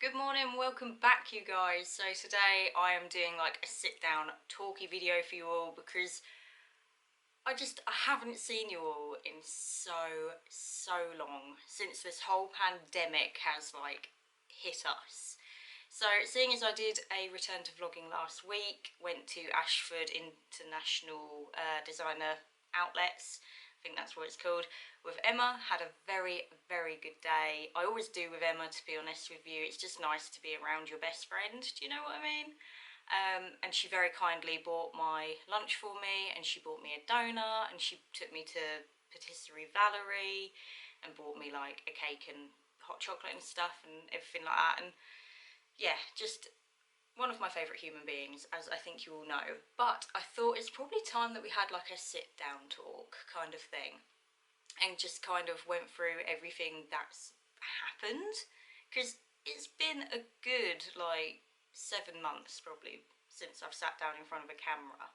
Good morning, welcome back you guys. So today I am doing like a sit down talky video for you all because I haven't seen you all in so long since this whole pandemic has like hit us. So seeing as I did a return to vlogging last week, went to Ashford International Designer Outlets, I think that's what it's called, with Emma, had a very good day. I always do with Emma, to be honest with you. It's just nice to be around your best friend, do you know what I mean? And she very kindly bought my lunch for me, and she bought me a donut, and she took me to Patisserie Valerie and bought me like a cake and hot chocolate and stuff and everything like that. And yeah, just one of my favourite human beings, as I think you all know. But I thought it's probably time that we had like a sit down talk kind of thing and just kind of went through everything that's happened, because it's been a good like 7 months probably since I've sat down in front of a camera.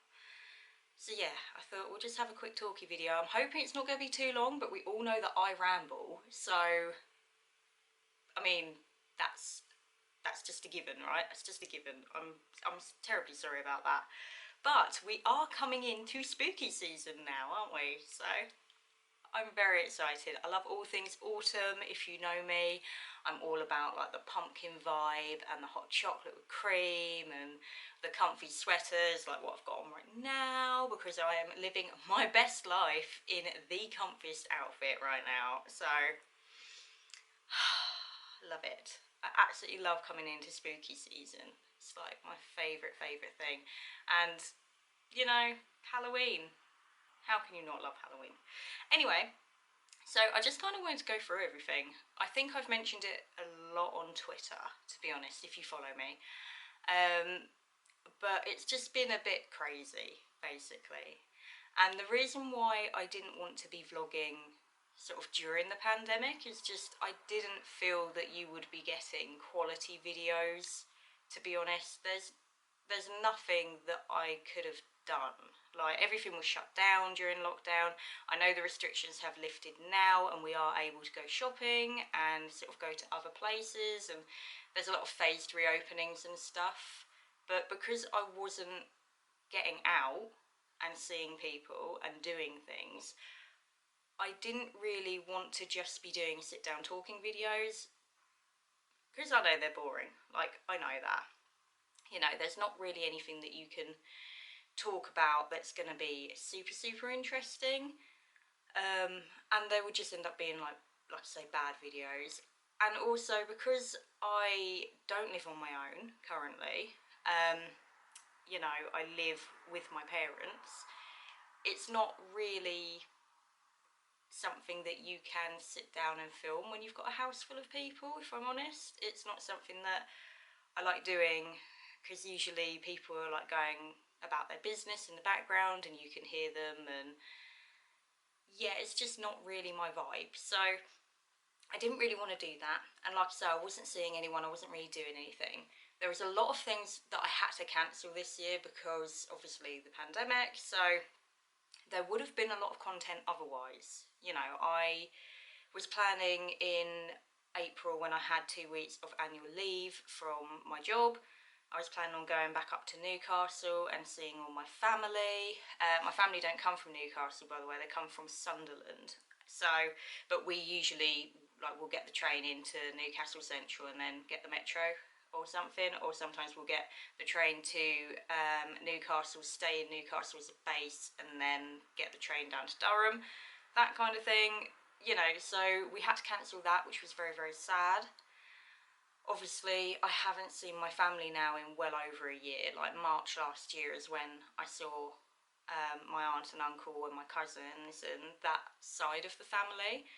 So yeah, I thought we'll just have a quick talky video. I'm hoping it's not going to be too long, but we all know that I ramble, so I mean that's just a given, right? That's just a given. I'm terribly sorry about that. But we are coming into spooky season now, aren't we? So I'm very excited. I love all things autumn. If you know me, I'm all about like the pumpkin vibe and the hot chocolate with cream and the comfy sweaters like what I've got on right now, because I am living my best life in the comfiest outfit right now. So love it. I absolutely love coming into spooky season. It's like my favourite thing. And you know, Halloween. How can you not love Halloween? Anyway, so I just kind of wanted to go through everything. I think I've mentioned it a lot on Twitter, to be honest, if you follow me. But it's just been a bit crazy, basically. And the reason why I didn't want to be vlogging sort of during the pandemic is just I didn't feel that you would be getting quality videos, to be honest. There's nothing that I could have done. Like, everything was shut down during lockdown. I know the restrictions have lifted now and we are able to go shopping and sort of go to other places, and there's a lot of phased reopenings and stuff. But because I wasn't getting out and seeing people and doing things, I didn't really want to just be doing sit down talking videos, because I know they're boring. Like, I know that. You know, there's not really anything that you can talk about that's going to be super interesting. And they would just end up being like I say, bad videos. And also because I don't live on my own currently, you know, I live with my parents, it's not really something that you can sit down and film when you've got a house full of people, if I'm honest. It's not something that I like doing, because usually people are like going about their business in the background and you can hear them, and yeah, it's just not really my vibe. So I didn't really want to do that, and like I said, I wasn't seeing anyone, I wasn't really doing anything. There was a lot of things that I had to cancel this year because obviously the pandemic, so there would have been a lot of content otherwise. You know, I was planning in April, when I had 2 weeks of annual leave from my job, I was planning on going back up to Newcastle and seeing all my family. My family don't come from Newcastle, by the way, they come from Sunderland. So, but we usually, like, we'll get the train into Newcastle Central and then get the metro or something, or sometimes we'll get the train to Newcastle, stay in Newcastle as a base, and then get the train down to Durham, that kind of thing, you know. So we had to cancel that, which was very sad. Obviously, I haven't seen my family now in well over a year. Like, March last year is when I saw my aunt and uncle and my cousins and that side of the family.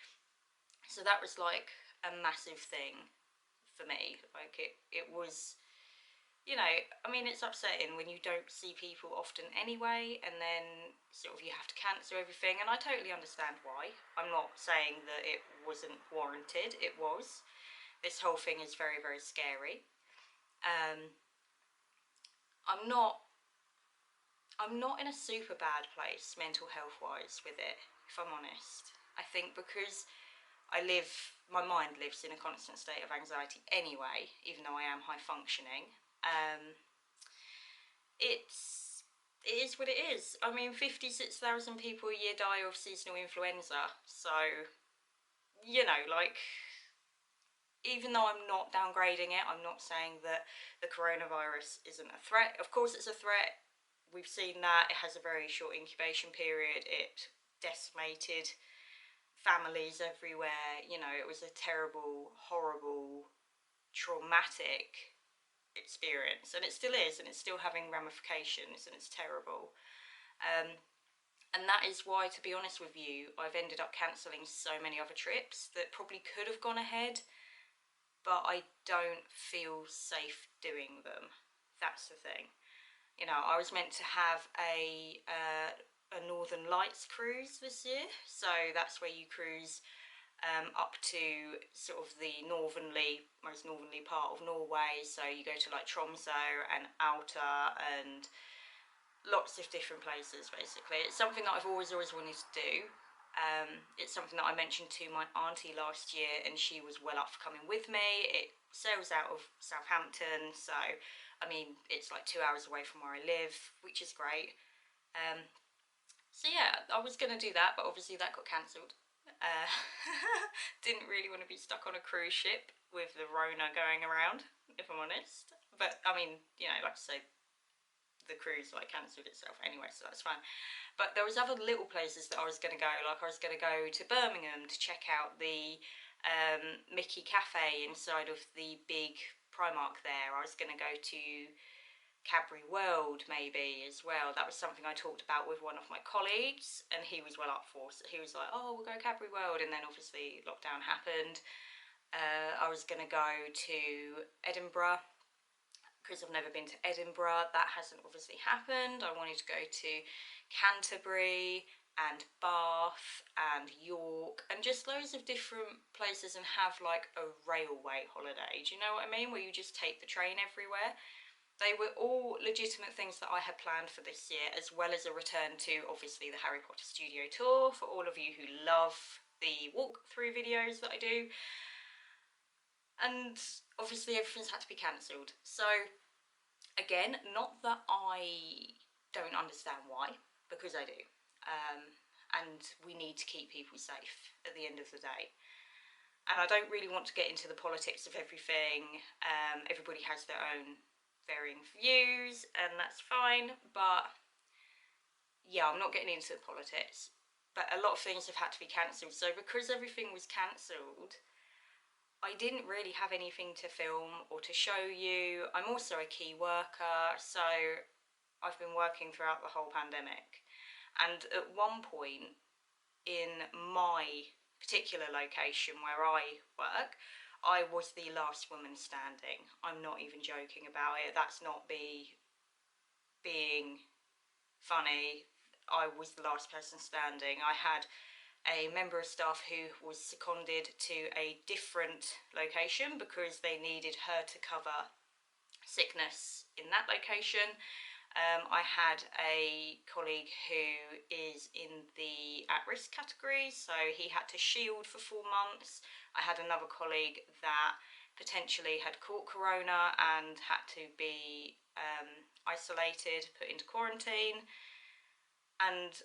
So that was like a massive thing for me. Like, it was, you know, I mean, it's upsetting when you don't see people often anyway, and then sort of you have to cancel everything, and I totally understand why. I'm not saying that it wasn't warranted, it was. This whole thing is very scary. I'm not in a super bad place mental health wise with it, if I'm honest. I think because my mind lives in a constant state of anxiety anyway, even though I am high functioning. It is what it is. I mean, 56,000 people a year die of seasonal influenza, so, you know, like, even though I'm not downgrading it, I'm not saying that the coronavirus isn't a threat. Of course it's a threat. We've seen that. It has a very short incubation period. It decimated families everywhere. You know, it was a terrible, horrible, traumatic experience, and it still is, and it's still having ramifications, and it's terrible. And that is why, to be honest with you, I've ended up cancelling so many other trips that probably could have gone ahead, but I don't feel safe doing them. That's the thing. You know, I was meant to have a Northern Lights cruise this year, so that's where you cruise up to sort of the most northerly part of Norway. So you go to like Tromsø and Alta and lots of different places. Basically, it's something that I've always wanted to do. It's something that I mentioned to my auntie last year, and she was well up for coming with me. It sails out of Southampton, so I mean it's like 2 hours away from where I live, which is great. So yeah, I was going to do that, but obviously that got cancelled. Didn't really want to be stuck on a cruise ship with the Rona going around, if I'm honest. But I mean, you know, like I say, the cruise like cancelled itself anyway, so that's fine. But there was other little places that I was going to go. Like I was going to go to Birmingham to check out the Mickey Cafe inside of the big Primark there. I was going to go to Cadbury World maybe as well. That was something I talked about with one of my colleagues, and he was well up for. So he was like, oh, we'll go Cadbury World, and then obviously lockdown happened. I was going to go to Edinburgh because I've never been to Edinburgh. That hasn't obviously happened. I wanted to go to Canterbury and Bath and York and just loads of different places and have like a railway holiday. Do you know what I mean? Where you just take the train everywhere. They were all legitimate things that I had planned for this year, as well as a return to obviously the Harry Potter studio tour for all of you who love the walkthrough videos that I do. And obviously everything's had to be cancelled. So again, not that I don't understand why, because I do. And we need to keep people safe at the end of the day. And I don't really want to get into the politics of everything. Everybody has their own varying views, and that's fine. But yeah, I'm not getting into the politics. But a lot of things have had to be cancelled. So because everything was cancelled, I didn't really have anything to film or to show you. I'm also a key worker, so I've been working throughout the whole pandemic. And at one point in my particular location where I work, I was the last woman standing. I'm not even joking about it. That's not being funny. I was the last person standing. I had a member of staff who was seconded to a different location because they needed her to cover sickness in that location. I had a colleague who is in the at-risk category, so he had to shield for 4 months. I had another colleague that potentially had caught corona and had to be isolated, put into quarantine, and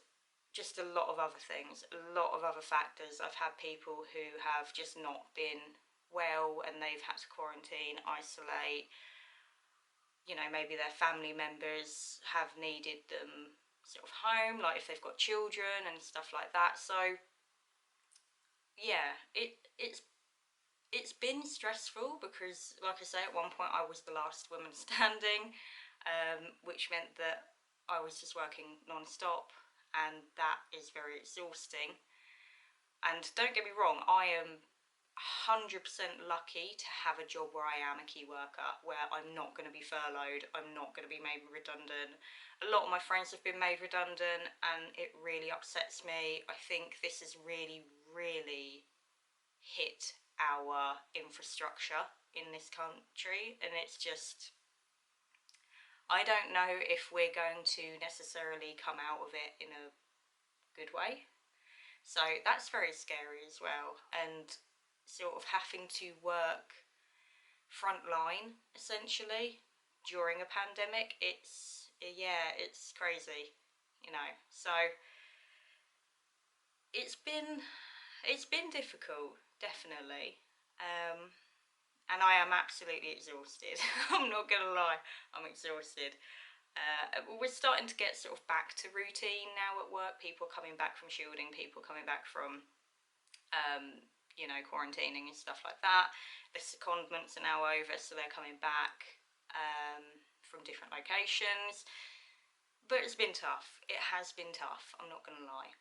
just a lot of other things, a lot of other factors. I've had people who have just not been well and they've had to quarantine, isolate. You know, maybe their family members have needed them sort of home, like if they've got children and stuff like that. So yeah, it's been stressful because, like I say, at one point I was the last woman standing, which meant that I was just working non-stop, and that is very exhausting. And don't get me wrong, I am 100% lucky to have a job where I am a key worker, where I'm not going to be furloughed, I'm not going to be made redundant. A lot of my friends have been made redundant, and it really upsets me. I think this has really, really hit our infrastructure in this country, and it's just, I don't know if we're going to necessarily come out of it in a good way. So that's very scary as well. And sort of having to work frontline essentially during a pandemic, yeah, it's crazy, you know. So it's been difficult, definitely. And I am absolutely exhausted. I'm not gonna lie, I'm exhausted. We're starting to get sort of back to routine now at work. People coming back from shielding, people coming back from, you know, quarantining and stuff like that. The secondments are now over, so they're coming back from different locations. But it's been tough. It has been tough, I'm not gonna lie.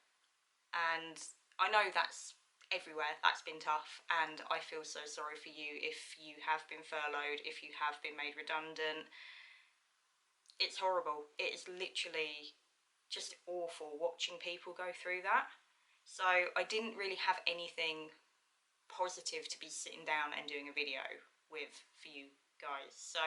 And I know that's everywhere, that's been tough, and I feel so sorry for you if you have been furloughed, if you have been made redundant. It's horrible. It is literally just awful watching people go through that. So I didn't really have anything positive to be sitting down and doing a video with for you guys. So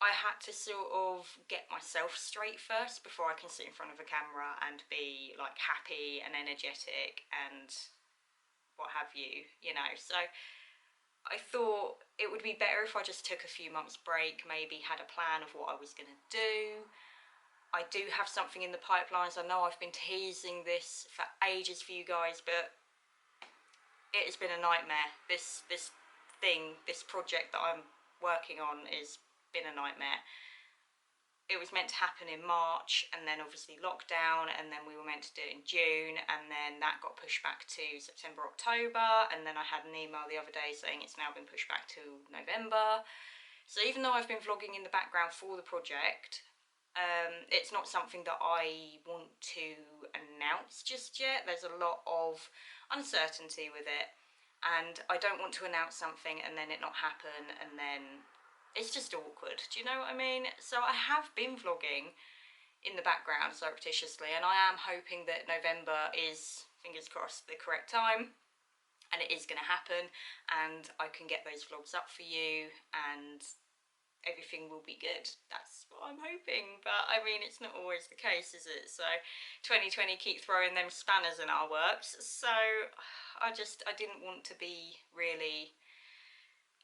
I had to sort of get myself straight first before I can sit in front of a camera and be like happy and energetic and what have you, you know. So I thought it would be better if I just took a few months break, maybe had a plan of what I was going to do. I do have something in the pipelines. I know I've been teasing this for ages for you guys, but it has been a nightmare. This project that I'm working on has been a nightmare. It was meant to happen in March, and then obviously lockdown, and then we were meant to do it in June, and then that got pushed back to September, October, and then I had an email the other day saying it's now been pushed back to November. So even though I've been vlogging in the background for the project, it's not something that I want to announce just yet. There's a lot of uncertainty with it, and I don't want to announce something and then it not happen, and then it's just awkward. Do you know what I mean? So I have been vlogging in the background surreptitiously, and I am hoping that November is, fingers crossed, the correct time, and it is going to happen, and I can get those vlogs up for you, and everything will be good. That's what I'm hoping, but I mean, it's not always the case, is it? So 2020 keep throwing them spanners in our works, so I didn't want to be really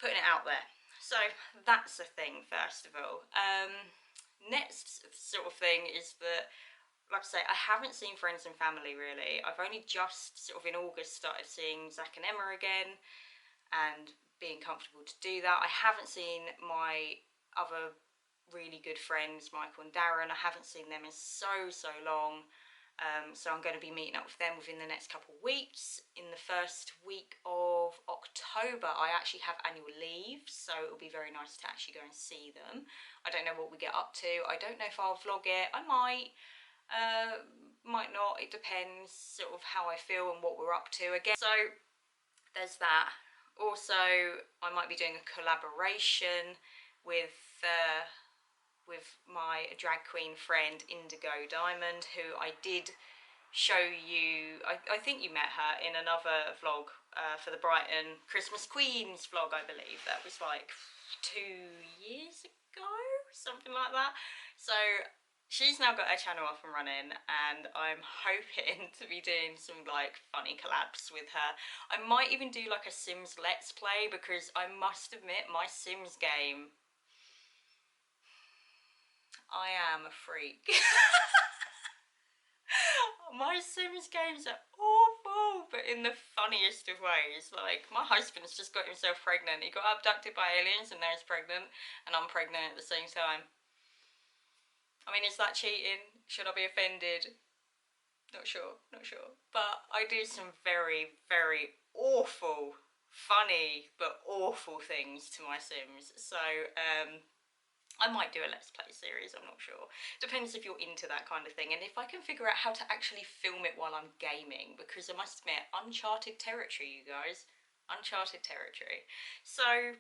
putting it out there. So that's a thing, first of all. Next sort of thing is that, like I say, I haven't seen friends and family really. I've only just sort of in August started seeing Zach and Emma again and being comfortable to do that. I haven't seen my other really good friends, Michael and Darren. I haven't seen them in so long. So I'm going to be meeting up with them within the next couple of weeks. In the first week of October, I actually have annual leave, so it'll be very nice to actually go and see them. I don't know what we get up to. I don't know if I'll vlog it. I might not. It depends sort of how I feel and what we're up to again. So there's that. Also, I might be doing a collaboration with my drag queen friend Indigo Diamond, who I did show you. I think you met her in another vlog for the Brighton Christmas Queens vlog, I believe. That was like 2 years ago, something like that. So she's now got her channel up and running, and I'm hoping to be doing some like funny collabs with her. I might even do like a Sims Let's Play, because I must admit my Sims game, I am a freak. My Sims games are awful, but in the funniest of ways. Like, my husband's just got himself pregnant. He got abducted by aliens and now he's pregnant, and I'm pregnant at the same time. I mean, is that cheating? Should I be offended? Not sure. But I do some very awful, funny, but awful things to my Sims. So, I might do a Let's Play series, I'm not sure. Depends if you're into that kind of thing, and if I can figure out how to actually film it while I'm gaming, because I must admit, uncharted territory, you guys. Uncharted territory. So,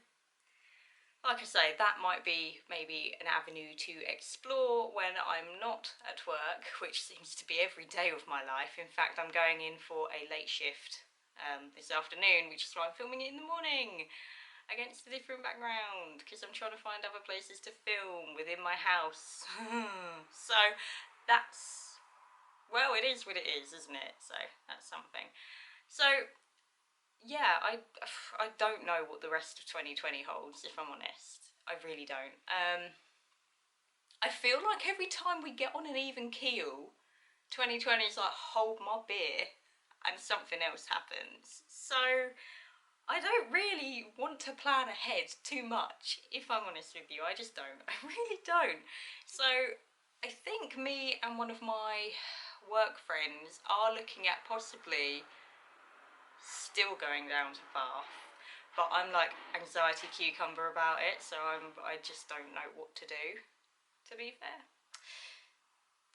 like I say, that might be maybe an avenue to explore when I'm not at work, which seems to be every day of my life. In fact, I'm going in for a late shift this afternoon, which is why I'm filming it in the morning against a different background, because I'm trying to find other places to film within my house. So that's well, it is what it is, isn't it? So that's something. So yeah, I don't know what the rest of 2020 holds, if I'm honest. I really don't. I feel like every time we get on an even keel, 2020 is like, hold my beer, and something else happens. So I don't really want to plan ahead too much, if I'm honest with you. I just don't. I really don't. So I think me and one of my work friends are looking at possibly still going down to Bath, but I'm like anxiety cucumber about it, so I just don't know what to do, to be fair.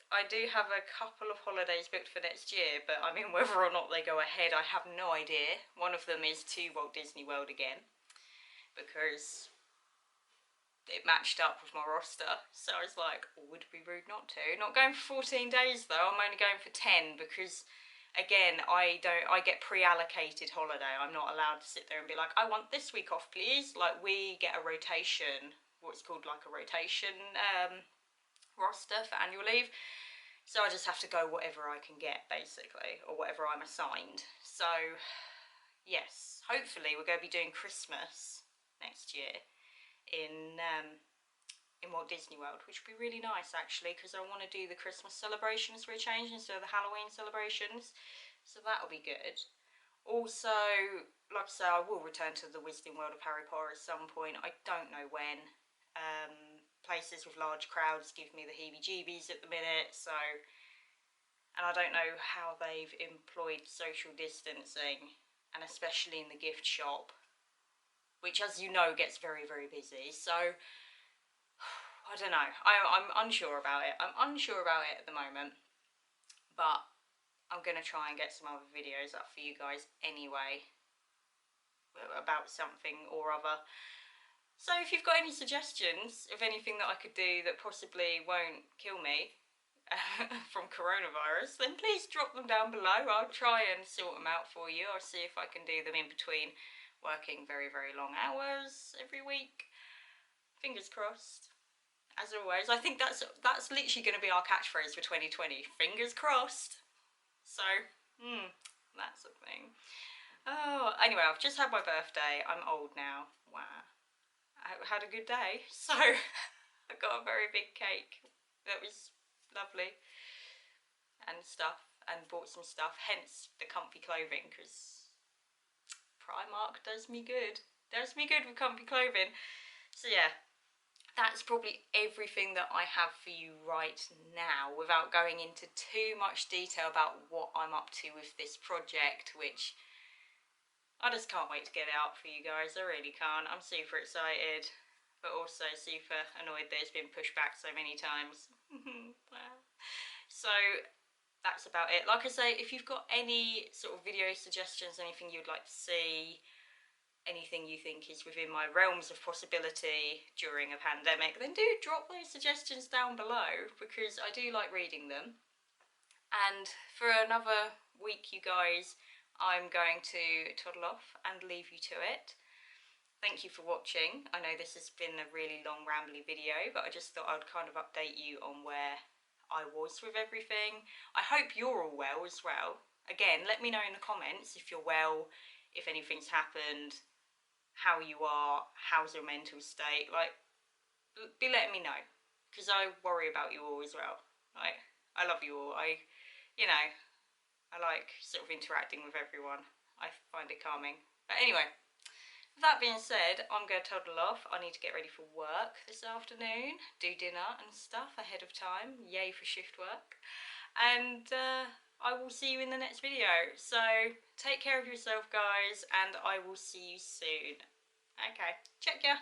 I do have a couple of holidays booked for next year, but I mean, whether or not they go ahead, I have no idea. One of them is to Walt Disney World again, because it matched up with my roster, so I was like, would be rude not to. Not going for 14 days though, I'm only going for 10, because again, I get pre-allocated holiday. I'm not allowed to sit there and be like, I want this week off please. Like, we get a rotation, what's called like a rotation roster for annual leave. So I just have to go whatever I can get, basically, or whatever I'm assigned. So yes, hopefully we're going to be doing Christmas next year in Walt Disney World, which would be really nice actually, because I want to do the Christmas celebrations for a change instead of the Halloween celebrations, so that'll be good. Also, like I say, I will return to the Wizarding World of Harry Potter at some point. I don't know when. Places with large crowds give me the heebie-jeebies at the minute, so, and I don't know how they've employed social distancing, and especially in the gift shop, which, as you know, gets very, very busy. So I don't know. I'm unsure about it. I'm unsure about it at the moment, but I'm going to try and get some other videos up for you guys anyway about something or other. So if you've got any suggestions of anything that I could do that possibly won't kill me from coronavirus, then please drop them down below. I'll try and sort them out for you. I'll see if I can do them in between working very, very long hours every week. Fingers crossed. As always, I think that's literally going to be our catchphrase for 2020. Fingers crossed. So, that's a thing. Oh, anyway, I've just had my birthday. I'm old now. Wow. I had a good day. So, I got a very big cake. That was lovely. And stuff. And bought some stuff. Hence the comfy clothing, because Primark does me good. Does me good with comfy clothing. So yeah, that's probably everything that I have for you right now, without going into too much detail about what I'm up to with this project, which I just can't wait to get it out for you guys. I really can't. I'm super excited, but also super annoyed that it's been pushed back so many times. Wow. So that's about it. Like I say, if you've got any sort of video suggestions, anything you'd like to see, anything you think is within my realms of possibility during a pandemic, then do drop those suggestions down below, because I do like reading them. And for another week, you guys, I'm going to toddle off and leave you to it. Thank you for watching. I know this has been a really long rambly video, but I just thought I'd kind of update you on where I was with everything. I hope you're all well as well. Again, let me know in the comments if you're well, if anything's happened, how you are, how's your mental state. Like, be letting me know, because I worry about you all as well. Like, I love you all. You know, I like sort of interacting with everyone. I find it calming. But anyway, with that being said, I'm going to toddle off. I need to get ready for work this afternoon, do dinner and stuff ahead of time. Yay for shift work. And I will see you in the next video. So take care of yourself, guys, and I will see you soon. Okay, check ya.